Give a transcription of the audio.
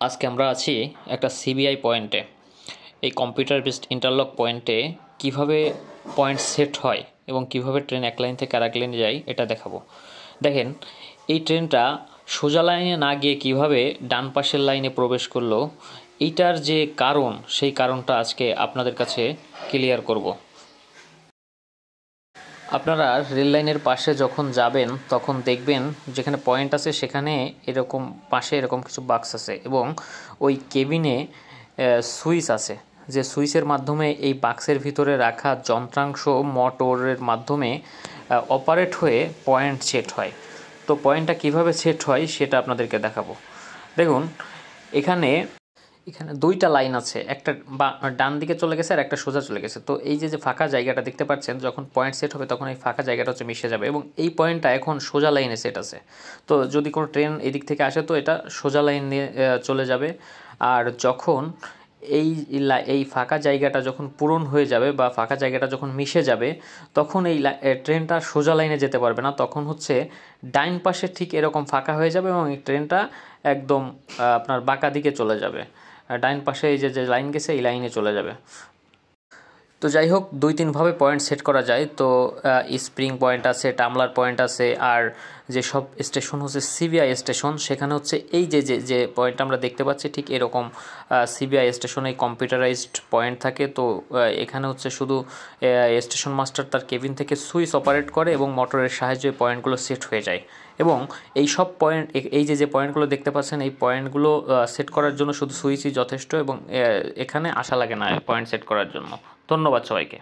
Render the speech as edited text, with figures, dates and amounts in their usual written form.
আজকে আমরা আছি একটা সিবিআই পয়েন্টে। এই কম্পিউটার বেসড ইন্টারলক পয়েন্টে কিভাবে পয়েন্ট সেট হয় এবং কিভাবে ট্রেন এক লাইন থেকে আরেক লাইনে যায় এটা দেখাবো। দেখেন, এই ট্রেনটা সোজা লাইনে না গিয়ে কিভাবে ডান পাশের লাইনে প্রবেশ করলো, এইটার যে কারণ, সেই কারণটা আজকে আপনাদের কাছে ক্লিয়ার করব। আপনারা রেল লাইনের পাশে যখন যাবেন তখন দেখবেন যেখানে পয়েন্ট আছে সেখানে এরকম পাশে এরকম কিছু বাক্স আছে এবং ওই কেবিনে সুইচ আছে, যে সুইচের মাধ্যমে এই বাক্সের ভিতরে রাখা যন্ত্রাংশ মোটরের মাধ্যমে অপারেট হয়ে পয়েন্ট সেট হয়। তো পয়েন্টটা কিভাবে সেট হয় সেটা আপনাদেরকে দেখাবো। দেখুন, এখানে দুইটা লাইন আছে, একটা ডান দিকে চলে গেছে আর একটা সোজা চলে গেছে। তো এই যে ফাঁকা জায়গাটা দেখতে পাচ্ছেন, যখন পয়েন্ট সেট হবে তখন এই ফাঁকা জায়গাটা হচ্ছে মিশে যাবে এবং এই পয়েন্টটা এখন সোজা লাইনে সেট আছে। তো যদি কোনো ট্রেন এদিক থেকে আসে তো এটা সোজা লাইন নিয়ে চলে যাবে। আর যখন এই ফাঁকা জায়গাটা যখন পূরণ হয়ে যাবে বা ফাঁকা জায়গাটা যখন মিশে যাবে তখন এই ট্রেনটা সোজা লাইনে যেতে পারবে না, তখন হচ্ছে ডাইন পাশে ঠিক এরকম ফাঁকা হয়ে যাবে এবং এই ট্রেনটা একদম আপনার বাঁকা দিকে চলে যাবে। ডাইন পাশে এই যে লাইন গেছে এই লাইনে চলে যাবে। তো যাই হোক, 2-3ভাবে পয়েন্ট সেট করা যায়। তো স্প্রিং পয়েন্ট আছে, টামলার পয়েন্ট আছে, আর যে সব স্টেশন হচ্ছে সিবিআই স্টেশন, সেখানে হচ্ছে এই যে পয়েন্ট আমরা দেখতে পাচ্ছি ঠিক এরকম সিবিআই স্টেশনে কম্পিউটারাইজড পয়েন্ট থাকে। তো এখানে হচ্ছে শুধু স্টেশন মাস্টার তার কেবিন থেকে সুইচ অপারেট করে এবং মোটরের সাহায্যে পয়েন্টগুলো সেট হয়ে যায়। এবং এই সব পয়েন্ট, এই যে পয়েন্টগুলো দেখতে পাচ্ছেন, এই পয়েন্টগুলো সেট করার জন্য শুধু সুইচই যথেষ্ট এবং এখানে আসা লাগে না পয়েন্ট সেট করার জন্য। ধন্যবাদ সবাইকে।